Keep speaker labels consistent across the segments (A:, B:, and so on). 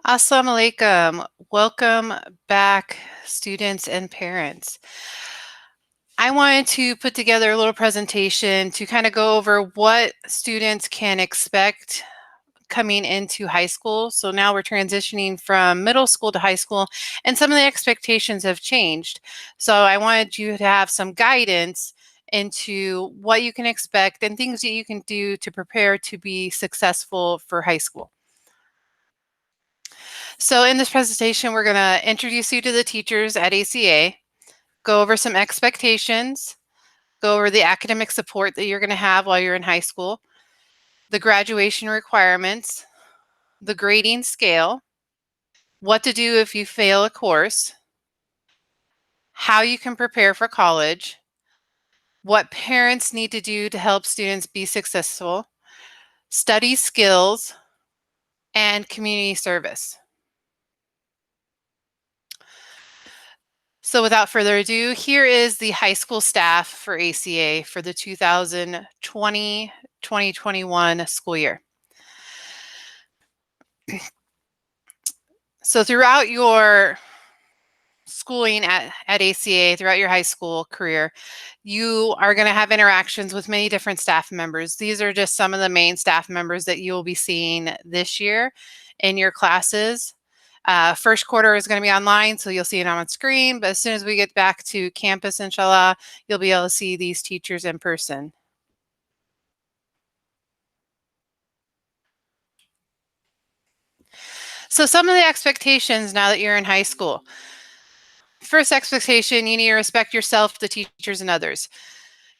A: Assalamu alaikum. Welcome back, students and parents. I wanted to put together a little presentation to kind of go over what students can expect coming into high school. So now we're transitioning from middle school to high school, and some of the expectations have changed. So I wanted you to have some guidance into what you can expect and things that you can do to prepare to be successful for high school. So in this presentation, we're going to introduce you to the teachers at ACA, go over some expectations, go over the academic support that you're going to have while you're in high school, the graduation requirements, the grading scale, what to do if you fail a course, how you can prepare for college, what parents need to do to help students be successful, study skills, and community service. So without further ado, here is the high school staff for ACA for the 2020-2021 school year. So throughout your schooling at ACA, throughout your high school career, you are going to have interactions with many different staff members. These are just some of the main staff members that you will be seeing this year in your classes. First quarter is going to be online, so you'll see it on screen, but as soon as we get back to campus, inshallah, you'll be able to see these teachers in person. So some of the expectations now that you're in high school. First expectation, you need to respect yourself, the teachers, and others.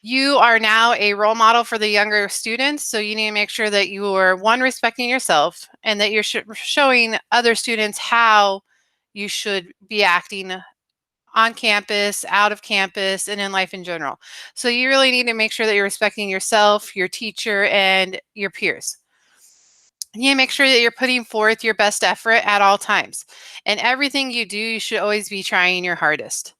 A: You are now a role model for the younger students, so you need to make sure that you are, one, respecting yourself, and that you're showing other students how you should be acting on campus, out of campus, and in life in general. So you really need to make sure that you're respecting yourself, your teacher, and your peers. You need to make sure that you're putting forth your best effort at all times. And everything you do, you should always be trying your hardest.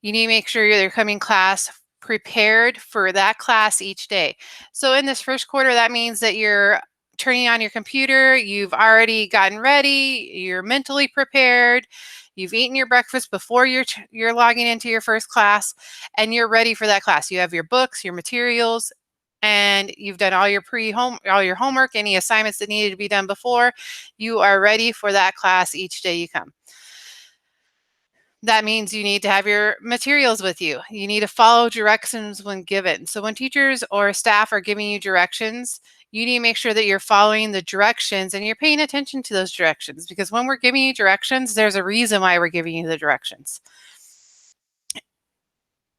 A: You need to make sure you're coming class prepared for that class each day. So in this first quarter, that means that you're turning on your computer, you've already gotten ready, you're mentally prepared, you've eaten your breakfast before you're logging into your first class, and you're ready for that class. You have your books, your materials, and you've done all your all your homework, any assignments that needed to be done before. You are ready for that class each day you come. That means you need to have your materials with you. You need to follow directions when given. So when teachers or staff are giving you directions, you need to make sure that you're following the directions and you're paying attention to those directions, because when we're giving you directions, there's a reason why we're giving you the directions.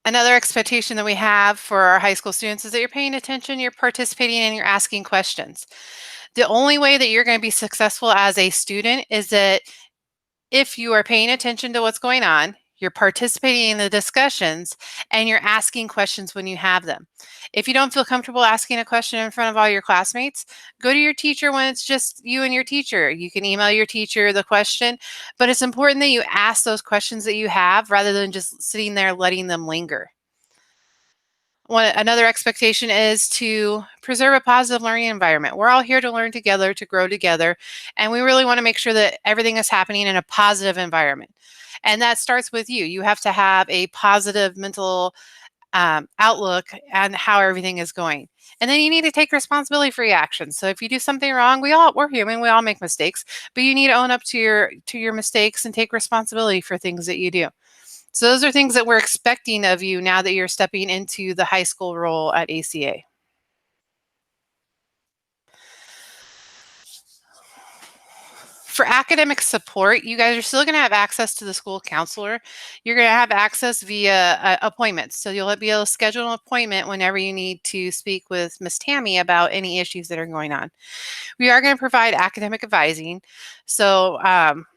A: Another expectation that we have for our high school students is that you're paying attention, you're participating, and you're asking questions. The only way that you're going to be successful as a student is that if you are paying attention to what's going on, you're participating in the discussions, and you're asking questions when you have them. If you don't feel comfortable asking a question in front of all your classmates, go to your teacher when it's just you and your teacher. You can email your teacher the question, but it's important that you ask those questions that you have rather than just sitting there letting them linger. Another expectation is to preserve a positive learning environment. We're all here to learn together, to grow together, and we really want to make sure that everything is happening in a positive environment. And that starts with you. You have to have a positive mental outlook on how everything is going. And then you need to take responsibility for your actions. So if you do something wrong, we're human, we all make mistakes, but you need to own up to your mistakes and take responsibility for things that you do. So those are things that we're expecting of you now that you're stepping into the high school role at ACA. For academic support, you guys are still going to have access to the school counselor. You're going to have access via appointments. So you'll be able to schedule an appointment whenever you need to speak with Miss Tammy about any issues that are going on. We are going to provide academic advising. So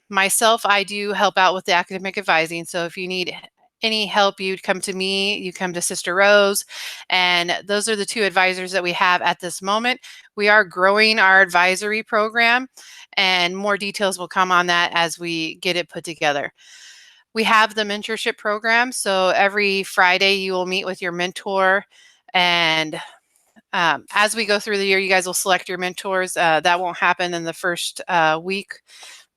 A: myself, I do help out with the academic advising. So if you need any help, you'd come to me, you come to Sister Rose, and those are the two advisors that we have at this moment. We are growing our advisory program, and more details will come on that as we get it put together. We have the mentorship program, so every Friday you will meet with your mentor, and as we go through the year, you guys will select your mentors. That won't happen in the first week,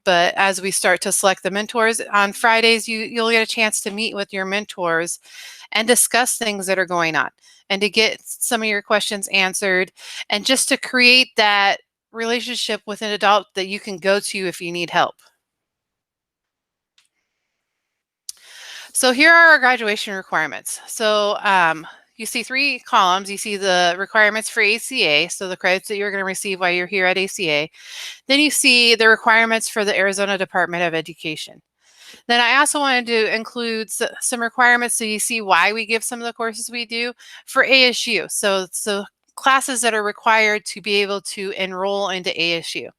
A: But as we start to select the mentors on Fridays, you'll get a chance to meet with your mentors and discuss things that are going on and to get some of your questions answered and just to create that relationship with an adult that you can go to if you need help. So here are our graduation requirements. So you see 3 columns. You see the requirements for ACA, so the credits that you're going to receive while you're here at ACA. Then you see the requirements for the Arizona Department of Education. Then I also wanted to include some requirements so you see why we give some of the courses we do for ASU. So classes that are required to be able to enroll into ASU.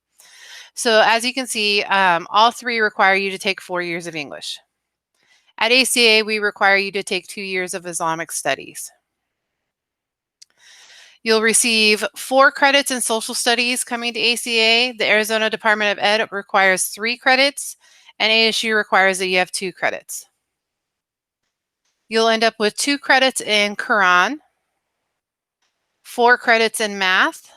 A: So as you can see, all 3 require you to take 4 years of English. At ACA, we require you to take 2 years of Islamic studies. You'll receive 4 credits in social studies coming to ACA. The Arizona Department of Ed requires 3 credits, and ASU requires that you have 2 credits. You'll end up with 2 credits in Quran, 4 credits in math,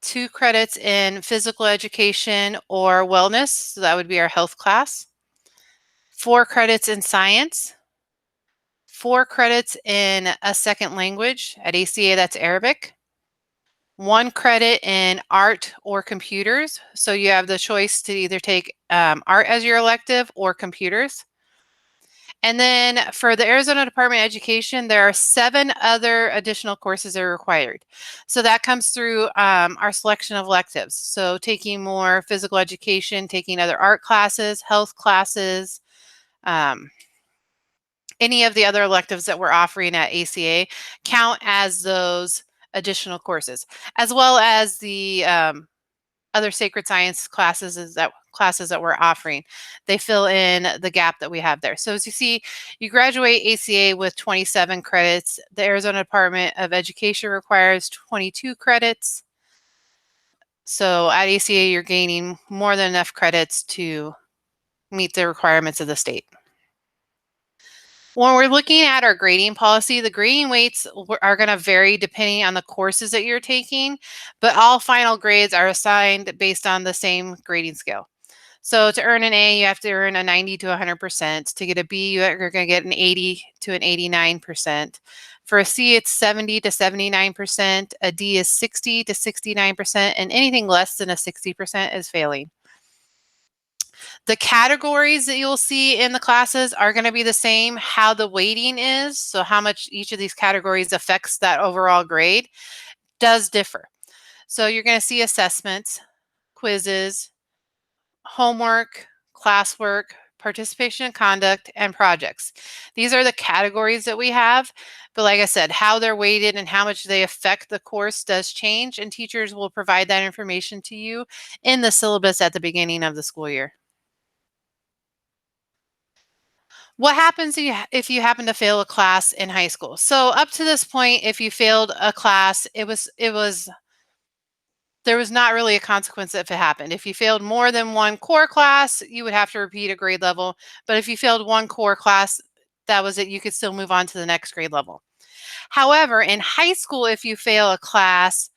A: 2 credits in physical education or wellness, so that would be our health class, 4 credits in science, 4 credits in a second language. At ACA, that's Arabic. 1 credit in art or computers. So you have the choice to either take art as your elective or computers. And then for the Arizona Department of Education, there are 7 other additional courses that are required. So that comes through our selection of electives. So taking more physical education, taking other art classes, health classes, any of the other electives that we're offering at ACA count as those additional courses, as well as the other sacred science classes that we're offering. They fill in the gap that we have there. So as you see, you graduate ACA with 27 credits. The Arizona Department of Education requires 22 credits. So at ACA, you're gaining more than enough credits to meet the requirements of the state. When we're looking at our grading policy, the grading weights are going to vary depending on the courses that you're taking, but all final grades are assigned based on the same grading scale. So to earn an A, you have to earn a 90 to 100%. To get a B, you're going to get an 80 to an 89%. For a C, it's 70 to 79%. A D is 60 to 69%, and anything less than a 60% is failing. The categories that you'll see in the classes are going to be the same. How the weighting is, so how much each of these categories affects that overall grade, does differ. So you're going to see assessments, quizzes, homework, classwork, participation in conduct, and projects. These are the categories that we have. But like I said, how they're weighted and how much they affect the course does change, and teachers will provide that information to you in the syllabus at the beginning of the school year. What happens if you happen to fail a class in high school? So up to this point, if you failed a class, there was not really a consequence if it happened. If you failed more than one core class, you would have to repeat a grade level. But if you failed one core class, that was it. You could still move on to the next grade level. However, in high school, if you fail a class,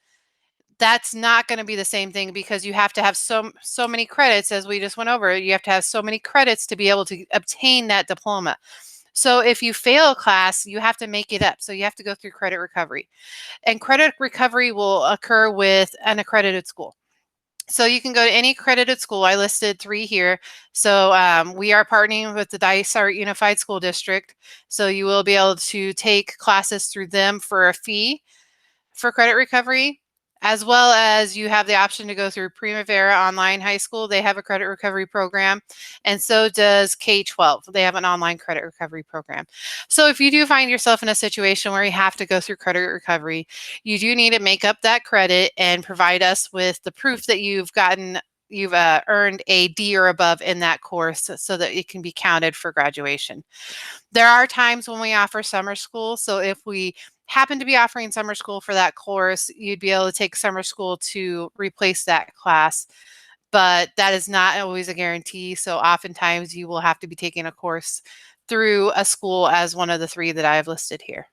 A: that's not going to be the same thing because you have to have so many credits, as we just went over. You have to have so many credits to be able to obtain that diploma. So if you fail a class, you have to make it up. So you have to go through credit recovery. And credit recovery will occur with an accredited school. So you can go to any accredited school. I listed 3 here. So we are partnering with the Dysart Unified School District. So you will be able to take classes through them for a fee for credit recovery, as well as you have the option to go through Primavera Online High School. They have a credit recovery program, and so does K-12. They have an online credit recovery program. So if you do find yourself in a situation where you have to go through credit recovery, you do need to make up that credit and provide us with the proof that you've earned a D or above in that course so that it can be counted for graduation. There are times when we offer summer school. So if we happen to be offering summer school for that course, you'd be able to take summer school to replace that class. But that is not always a guarantee. So oftentimes you will have to be taking a course through a school as one of the 3 that I have listed here.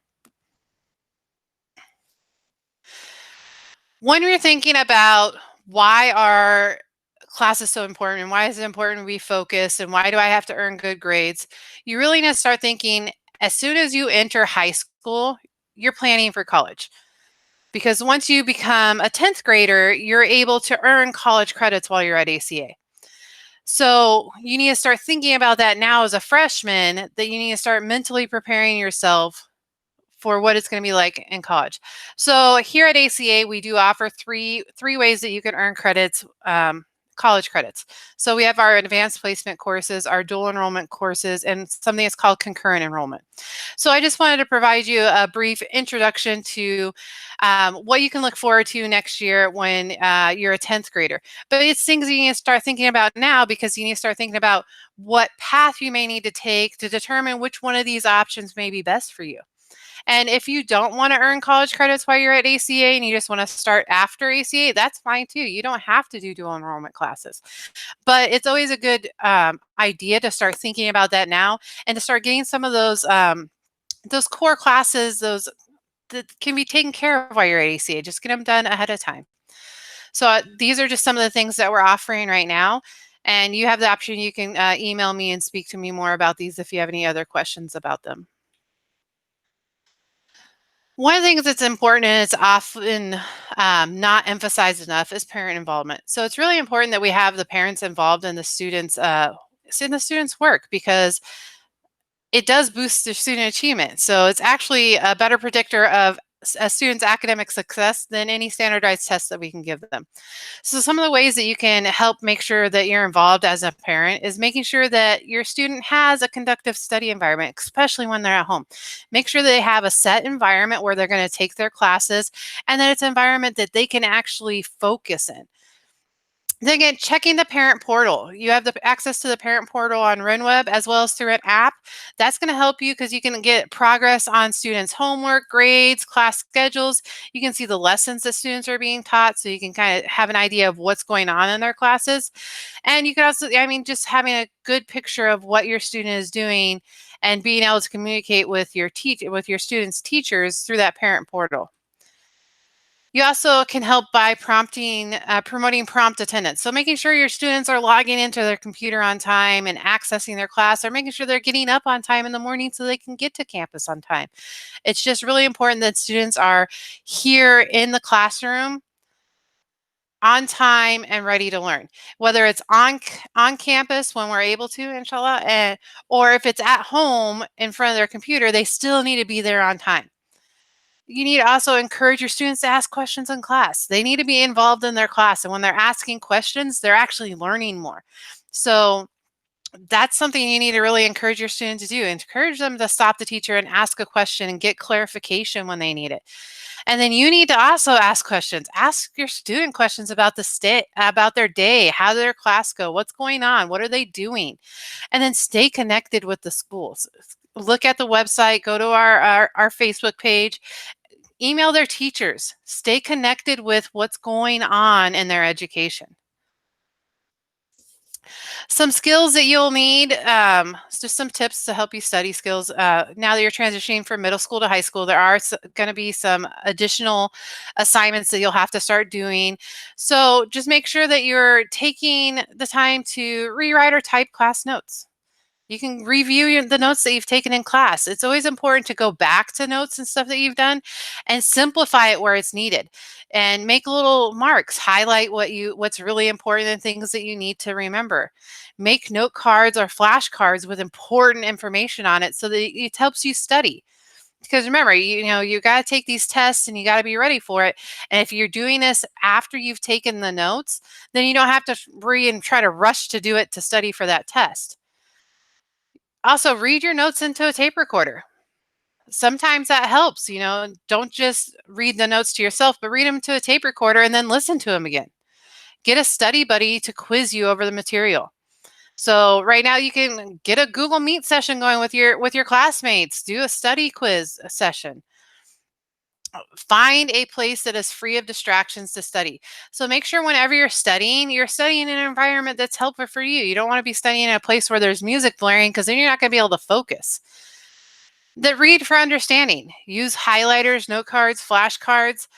A: When you're thinking about why are class is so important and why is it important to be focused and why do I have to earn good grades, you really need to start thinking as soon as you enter high school, you're planning for college. Because once you become a 10th grader, you're able to earn college credits while you're at ACA. So you need to start thinking about that now as a freshman, that you need to start mentally preparing yourself for what it's going to be like in college. So here at ACA, we do offer three ways that you can earn credits, college credits. So we have our advanced placement courses, our dual enrollment courses, and something that's called concurrent enrollment. So I just wanted to provide you a brief introduction to what you can look forward to next year when you're a 10th grader. But it's things you need to start thinking about now because you need to start thinking about what path you may need to take to determine which one of these options may be best for you. And if you don't want to earn college credits while you're at ACA and you just want to start after ACA, that's fine too. You don't have to do dual enrollment classes. But it's always a good idea to start thinking about that now and to start getting some of those core classes, those that can be taken care of while you're at ACA. Just get them done ahead of time. So these are just some of the things that we're offering right now. And you have the option, you can email me and speak to me more about these if you have any other questions about them. One of the things that's important and it's often not emphasized enough is parent involvement. So it's really important that we have the parents involved in the students' work because it does boost their student achievement. So it's actually a better predictor of a student's academic success than any standardized test that we can give them. So some of the ways that you can help make sure that you're involved as a parent is making sure that your student has a conductive study environment, especially when they're at home. Make sure that they have a set environment where they're going to take their classes and that it's an environment that they can actually focus in. Then again, checking the parent portal. You have the access to the parent portal on RenWeb as well as through an app. That's going to help you because you can get progress on students' homework, grades, class schedules. You can see the lessons that students are being taught so you can kind of have an idea of what's going on in their classes. And you can also, I mean, just having a good picture of what your student is doing and being able to communicate with your students' teachers through that parent portal. You also can help by promoting prompt attendance. So making sure your students are logging into their computer on time and accessing their class, or making sure they're getting up on time in the morning so they can get to campus on time. It's just really important that students are here in the classroom on time and ready to learn, whether it's on campus when we're able to, inshallah, or if it's at home in front of their computer, they still need to be there on time. You need to also encourage your students to ask questions in class. They need to be involved in their class. And when they're asking questions, they're actually learning more. So that's something you need to really encourage your students to do. Encourage them to stop the teacher and ask a question and get clarification when they need it. And then you need to also ask questions. Ask your student questions about about their day, how did their class go, what's going on, what are they doing? And then stay connected with the schools. Look at the website, go to our Facebook page, email their teachers, stay connected with what's going on in their education. Some skills that you'll need, just some tips to help you study skills. Now that you're transitioning from middle school to high school, there are going to be some additional assignments that you'll have to start doing. So just make sure that you're taking the time to rewrite or type class notes. You can review the notes that you've taken in class. It's always important to go back to notes and stuff that you've done and simplify it where it's needed and make little marks, highlight what's really important and things that you need to remember. Make note cards or flashcards with important information on it so that it helps you study. Because remember, you got to take these tests and you got to be ready for it. And if you're doing this after you've taken the notes, then you don't have to and try to rush to do it to study for that test. Also, read your notes into a tape recorder. Sometimes that helps, don't just read the notes to yourself, but read them to a tape recorder and then listen to them again. Get a study buddy to quiz you over the material. So right now you can get a Google Meet session going with your classmates, do a study quiz session. Find a place that is free of distractions to study. So make sure whenever you're studying in an environment that's helpful for you. You don't want to be studying in a place where there's music blaring because then you're not going to be able to focus. Read for understanding. Use highlighters, note cards, flashcards.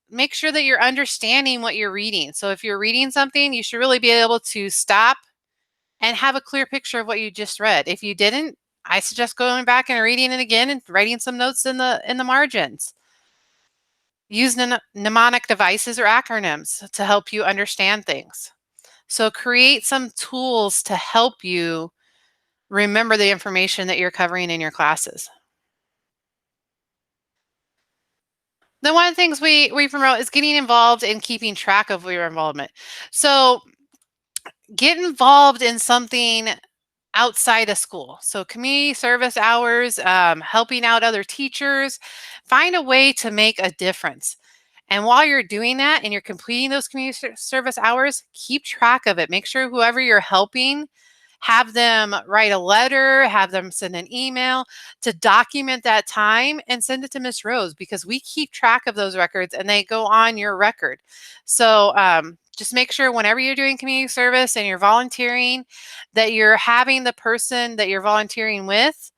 A: make sure that you're understanding what you're reading. So if you're reading something, you should really be able to stop and have a clear picture of what you just read. If you didn't, I suggest going back and reading it again and writing some notes in the margins. Use mnemonic devices or acronyms to help you understand things. So create some tools to help you remember the information that you're covering in your classes. Then one of the things we promote is getting involved and keeping track of your involvement. So get involved in something outside of school. So community service hours, helping out other teachers, find a way to make a difference. And while you're doing that and you're completing those community service hours, keep track of it. Make sure whoever you're helping, have them write a letter, have them send an email to document that time and send it to Miss Rose, because we keep track of those records and they go on your record. So just make sure whenever you're doing community service and you're volunteering, that you're having the person that you're volunteering with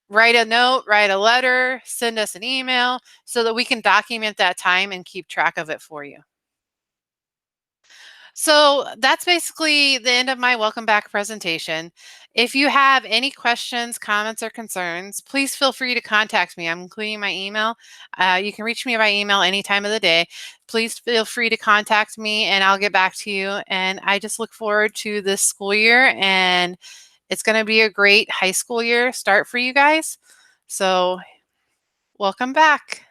A: write a note, write a letter, send us an email so that we can document that time and keep track of it for you. So that's basically the end of my welcome back presentation. If you have any questions, comments, or concerns, please feel free to contact me. I'm including my email. You can reach me by email any time of the day. Please feel free to contact me and I'll get back to you. And I just look forward to this school year, and it's going to be a great high school year start for you guys. So welcome back.